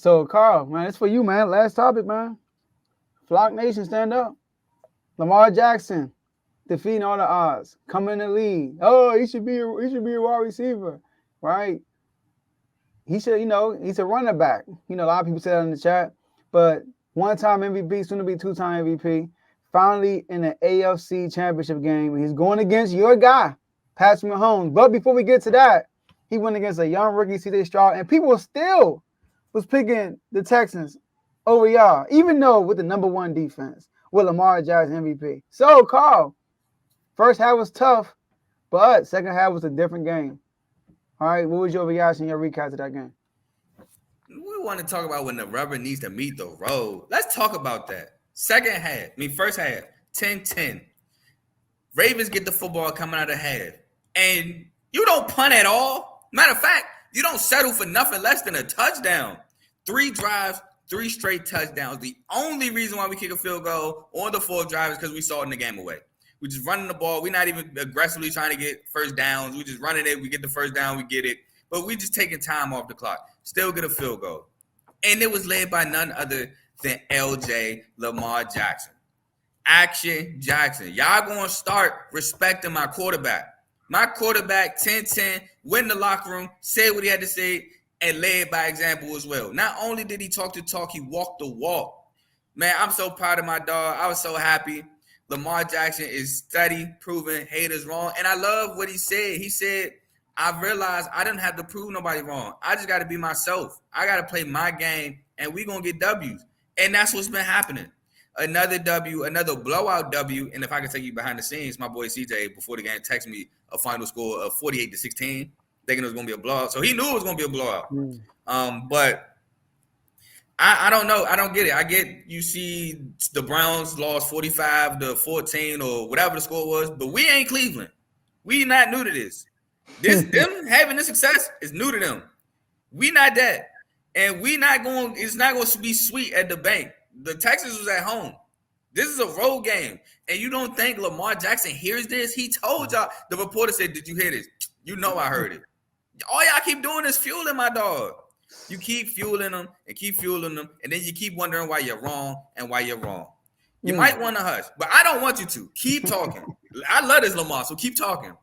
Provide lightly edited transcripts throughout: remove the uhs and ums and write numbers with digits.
So, Carl, man, it's for you, man. Last topic, man. Flock Nation, stand up. Lamar Jackson defeating all the odds, coming in the league. Oh, he should be a wide receiver, right? He should, he's a running back. A lot of people say that in the chat, but one-time MVP, soon to be two-time MVP. Finally in the AFC Championship game, he's going against your guy, Patrick Mahomes. But before we get to that, he went against a young rookie, C.J. Stroud, and people still was picking the Texans over y'all, even though with the number one defense, with Lamar Jackson MVP. So, Carl, first half was tough, but second half was a different game. All right, what was your reaction, your recap to that game? We want to talk about when the rubber needs to meet the road. Let's talk about that. First half, 10-10. Ravens get the football coming out of half. And you don't punt at all. Matter of fact, you don't settle for nothing less than a touchdown. 3 drives, 3 straight touchdowns. The only reason why we kick a field goal on the 4th drive is because we saw it in the game away. We're just running the ball. We're not even aggressively trying to get first downs. We're just running it. We get the first down. We get it. But we just taking time off the clock. Still get a field goal. And it was led by none other than LJ Lamar Jackson. Action Jackson. Y'all going to start respecting my quarterback. My quarterback, 10-10, went in the locker room, said what he had to say, and led by example as well. Not only did he talk the talk, he walked the walk. Man, I'm so proud of my dog. I was so happy. Lamar Jackson is steady, proving haters wrong. And I love what he said. He said, I realized I didn't have to prove nobody wrong. I just got to be myself. I got to play my game, and we're going to get W's. And that's what's been happening. Another W, another blowout W. And if I can take you behind the scenes, my boy CJ, before the game, texted me a final score of 48-16, thinking it was going to be a blowout. So he knew it was going to be a blowout. But I don't know. I don't get it. I get you see the Browns lost 45-14 or whatever the score was, but we ain't Cleveland. We not new to this. Them having this success is new to them. We not that. And it's not going to be sweet at the bank. The Texans was at home. This is a road game. And you don't think Lamar Jackson hears this? He told y'all. The reporter said, did you hear this? You know I heard it. All y'all keep doing is fueling my dog. You keep fueling them and keep fueling them, and then you keep wondering why you're wrong and why you're wrong. You might want to hush, but I don't want you to. Keep talking. I love this Lamar, so keep talking.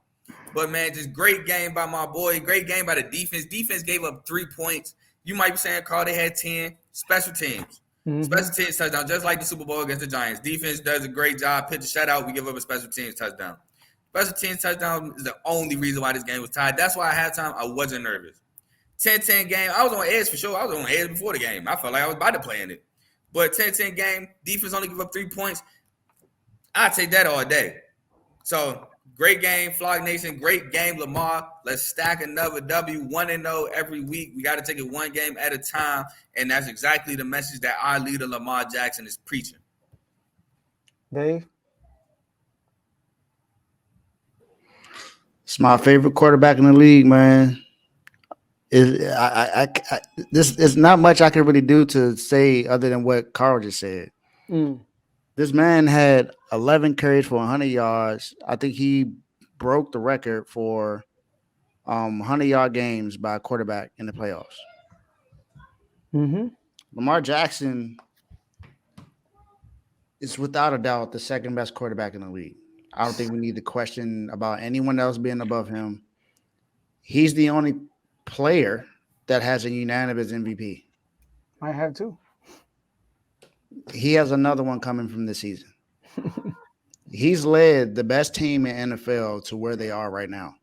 But, man, just great game by my boy. Great game by the defense. Defense gave up 3 points. You might be saying, Carl, they had 10. Special teams. Special teams touchdown, just like the Super Bowl against the Giants. Defense does a great job. Pitch a shutout. We give up a special teams touchdown. Special teams touchdown is the only reason why this game was tied. That's why at halftime I wasn't nervous. 10-10 game. I was on edge for sure. I was on edge before the game. I felt like I was about to play in it. But 10-10 game, defense only give up 3 points. I take that all day. So, great game, Flock Nation. Great game, Lamar. Let's stack another W, 1-0 every week. We got to take it one game at a time. And that's exactly the message that our leader, Lamar Jackson, is preaching. Dave? It's my favorite quarterback in the league, man. This is not much I can really do to say other than what Carl just said. This man had 11 carries for 100 yards. I think he broke the record for 100-yard games by a quarterback in the playoffs. Lamar Jackson is without a doubt the second best quarterback in the league. I don't think we need to question about anyone else being above him. He's the only player that has a unanimous MVP. I have too. He has another one coming from this season. He's led the best team in NFL to where they are right now.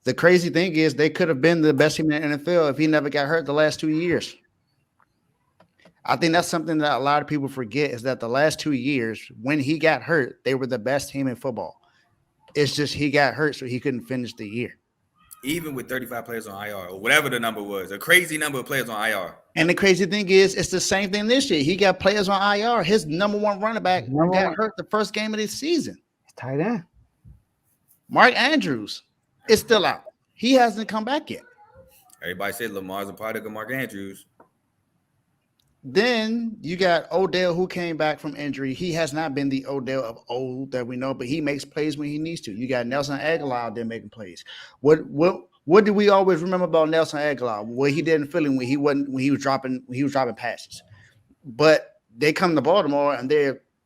The crazy thing is they could have been the best team in the NFL if he never got hurt the last 2 years. I think that's something that a lot of people forget is that the last 2 years, when he got hurt, they were the best team in football. It's just he got hurt, so he couldn't finish the year. Even with 35 players on IR or whatever the number was, a crazy number of players on IR. And the crazy thing is, it's the same thing this year. He got players on IR. His number one running back got hurt the first game of this season. It's tight end. Mark Andrews is still out. He hasn't come back yet. Everybody said Lamar's a product of Mark Andrews. Then you got Odell, who came back from injury. He has not been the Odell of old that we know, but he makes plays when he needs to. You got Nelson Aguilar out there making plays. What What do we always remember about Nelson Aguilar? What he did in Philly when he was dropping passes. But they come to Baltimore and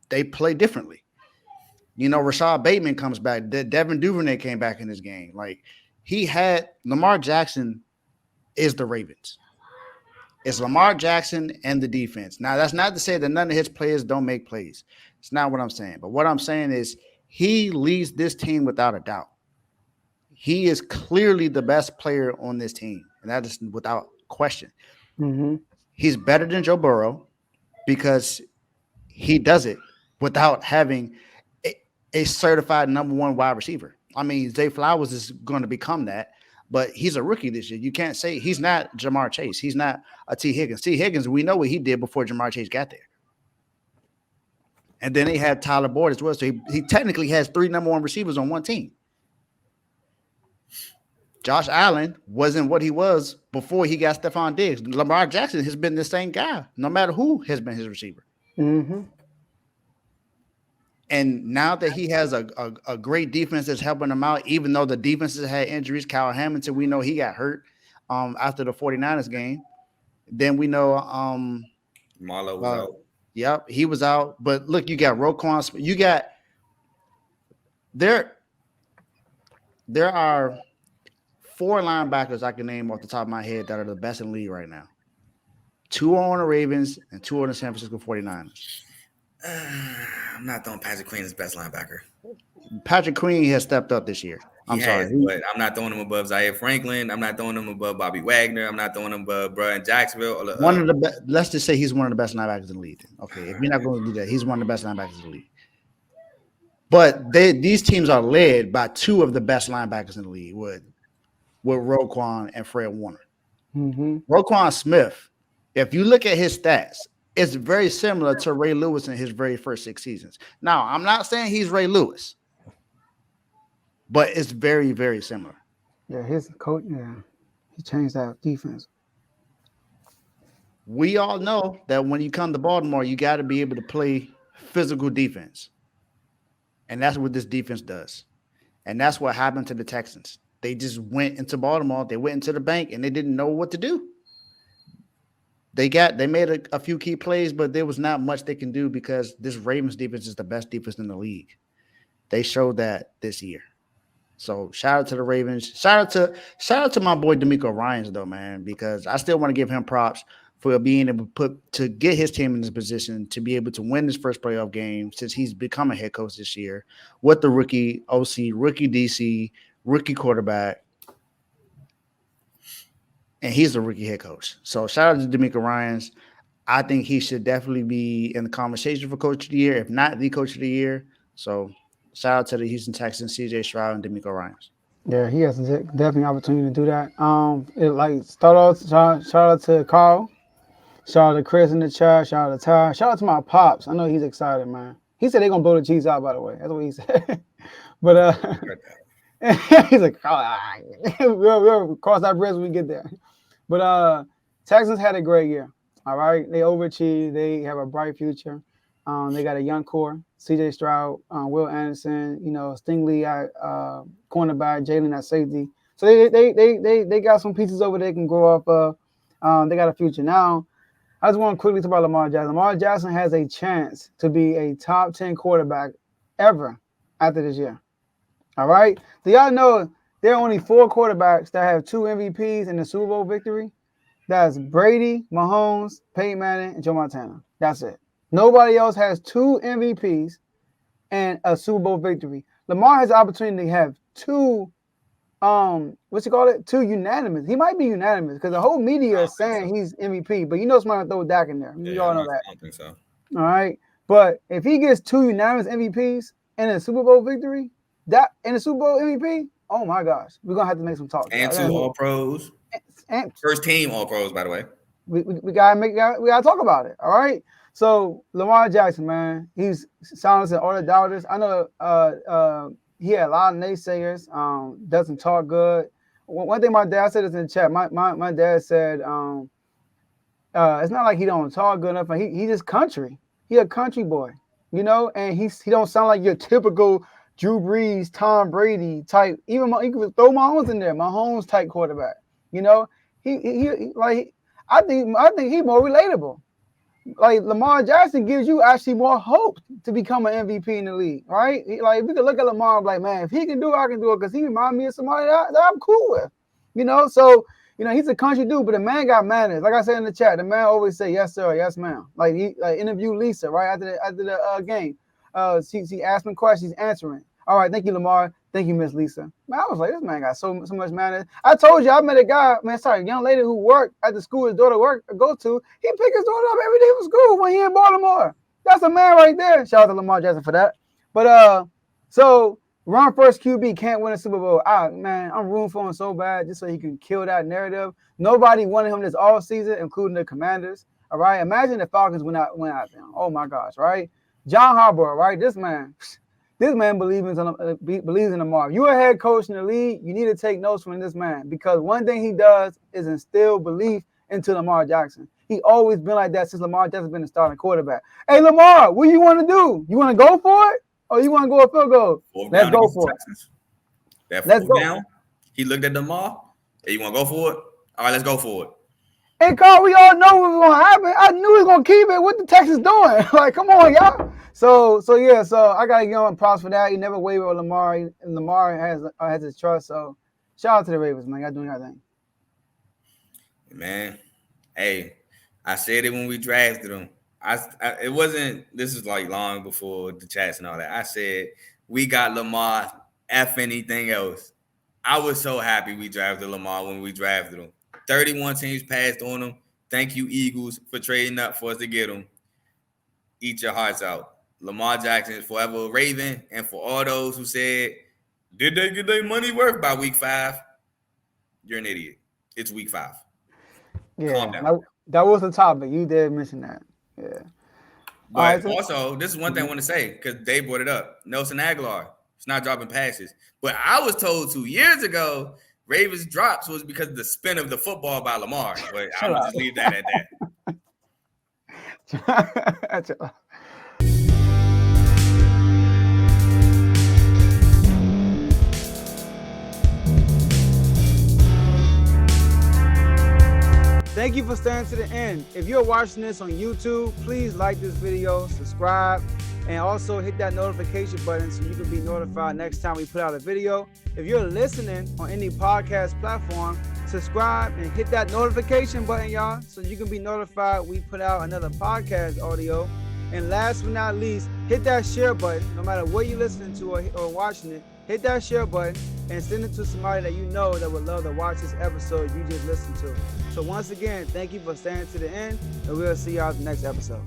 they play differently. You know, Rashad Bateman comes back. Devin Duvernay came back in this game. Like Lamar Jackson is the Ravens. It's Lamar Jackson and the defense. Now, that's not to say that none of his players don't make plays. It's not what I'm saying. But what I'm saying is he leads this team without a doubt. He is clearly the best player on this team, and that is without question. Mm-hmm. He's better than Joe Burrow because he does it without having a certified number one wide receiver. I mean, Zay Flowers is going to become that, but he's a rookie this year. You can't say he's not Jamar Chase. He's not a T. Higgins. T. Higgins, we know what he did before Jamar Chase got there. And then they had Tyler Boyd as well. So he technically has 3 number one receivers on one team. Josh Allen wasn't what he was before he got Stephon Diggs. Lamar Jackson has been the same guy, no matter who has been his receiver. Mm-hmm. And now that he has a great defense that's helping him out, even though the defenses had injuries, Kyle Hamilton, we know he got hurt after the 49ers game. Then we know Marlo was out. Yep, he was out. But look, you got Roquan Smith. You got there are 4 linebackers I can name off the top of my head that are the best in the league right now. 2 are on the Ravens and 2 on the San Francisco 49ers. I'm not throwing Patrick Queen as best linebacker. Patrick Queen has stepped up this year. I'm sorry. But I'm not throwing him above Zaire Franklin. I'm not throwing him above Bobby Wagner. I'm not throwing him above Brian Jacksonville. One of the best. Let's just say he's one of the best linebackers in the league. Okay, if you're not going to do that, he's one of the best linebackers in the league. But these teams are led by 2 of the best linebackers in the league with Roquan and Fred Warner. Mm-hmm. Roquan Smith, if you look at his stats, it's very similar to Ray Lewis in his very first 6 seasons. Now, I'm not saying he's Ray Lewis, but it's very, very similar. Yeah, his coach, he changed that defense. We all know that when you come to Baltimore, you got to be able to play physical defense. And that's what this defense does. And that's what happened to the Texans. They just went into Baltimore, they went into the bank, and they didn't know what to do. They made a few key plays, but there was not much they can do because this Ravens defense is the best defense in the league. They showed that this year. So shout out to the Ravens. Shout out to my boy D'Amico Ryans though, man, because I still want to give him props for being able to get his team in this position to be able to win his first playoff game since he's become a head coach this year with the rookie OC, rookie DC, rookie quarterback. And he's a rookie head coach. So shout out to D'Amico Ryans. I think he should definitely be in the conversation for coach of the year, if not the coach of the year. So shout out to the Houston Texans, CJ Stroud and D'Amico Ryans. Yeah, he has definitely an opportunity to do that. Shout out to Carl. Shout out to Chris in the chat. Shout out to Ty. Shout out to my pops. I know he's excited, man. He said they're gonna blow the Chiefs out, by the way. That's what he said. But he's like, we'll cross that bridge when we get there. But Texans had a great year. All right, they overachieved. They have a bright future. They got a young core: C.J. Stroud, Will Anderson, Stingley at cornerback, Jalen at safety. So they got some pieces over there can grow up. They got a future. Now, I just want to quickly talk about Lamar Jackson. Lamar Jackson has a chance to be a top 10 quarterback ever after this year. All right? Do y'all know there are only 4 quarterbacks that have 2 MVPs in the Super Bowl victory? That's Brady, Mahomes, Peyton Manning, and Joe Montana. That's it. Nobody else has 2 MVPs and a Super Bowl victory. Lamar has the opportunity to have 2 2 unanimous. He might be unanimous because the whole media is saying he's MVP, but somebody's gonna throw Dak in there. You all know that. I don't think so. All right. But if he gets 2 unanimous MVPs and a Super Bowl victory, that in a Super Bowl MVP, oh my gosh, we're gonna have to make some talk. And 2 All Pros. And first team All Pros, by the way. We gotta talk about it. All right. So Lamar Jackson, man, he's silencing all the doubters. I know he had a lot of naysayers. Doesn't talk good. One thing my dad said this in the chat. My dad said it's not like he don't talk good enough. He just country. He a country boy, and he don't sound like your typical Drew Brees, Tom Brady type. Even you can throw Mahomes in there. Mahomes type quarterback. You know, he like I think he's more relatable. Like Lamar Jackson gives you actually more hope to become an MVP in the league, right? Like we can look at Lamar and be like, man, if he can do it, I can do it because he reminds me of somebody that I'm cool with, you know. So he's a country dude, but the man got manners. Like I said in the chat, the man always say yes sir, yes ma'am. Like he interviewed Lisa right after the game. She asked him questions, he's answering. All right, thank you, Lamar. Thank you, Miss Lisa. Man, I was like, this man got so much manners. I told you I met a guy, young lady who worked at the school his daughter go to. He picked his daughter up every day from school when he in Baltimore. That's a man right there. Shout out to Lamar Jackson for that. But so run first QB can't win a Super Bowl. Man, I'm rooting for him so bad just so he can kill that narrative. Nobody wanted him this all season, including the Commanders. All right, imagine the Falcons went out there. Oh my gosh, right? John Harbaugh, right? This man believes in Lamar. If you're a head coach in the league, you need to take notes from this man because one thing he does is instill belief into Lamar Jackson. He always been like that since Lamar Jackson's been the starting quarterback. Hey, Lamar, what do you want to do? You want to go for it? Or you want to go a field goal? Let's go for it. Let's go. Down, he looked at Lamar. Hey, you want to go for it? All right, let's go for it. And Carl, we all know what was going to happen. I knew he was going to keep it. What the Texans doing? Like, come on, y'all. So I got to give him props for that. He never wavered with Lamar. And Lamar has his trust. So shout out to the Ravens, man. Y'all doing your thing. Man, hey, I said it when we drafted him. It wasn't, this is like long before the chats and all that. I said, we got Lamar, F anything else. I was so happy we drafted Lamar when we drafted him. 31 teams passed on him. Thank you, Eagles, for trading up for us to get him. Eat your hearts out. Lamar Jackson is forever a Raven. And for all those who said, did they get their money worth by week 5? You're an idiot. It's week 5. Yeah, calm down. That was the topic. You did mention that. Yeah. But also, this is one thing I want to say because Dave brought it up. Nelson Aguilar, it's not dropping passes. But I was told 2 years ago, Ravens drops was because of the spin of the football by Lamar. But I'm going to just leave that at that. Thank you for staying to the end. If you're watching this on YouTube, please like this video, subscribe, and also hit that notification button so you can be notified next time we put out a video. If you're listening on any podcast platform, subscribe and hit that notification button, y'all, so you can be notified we put out another podcast audio. And last but not least, hit that share button. No matter what you're listening to or watching it, hit that share button and send it to somebody that you know that would love to watch this episode you just listened to. So once again, thank you for staying to the end, and we'll see y'all in the next episode.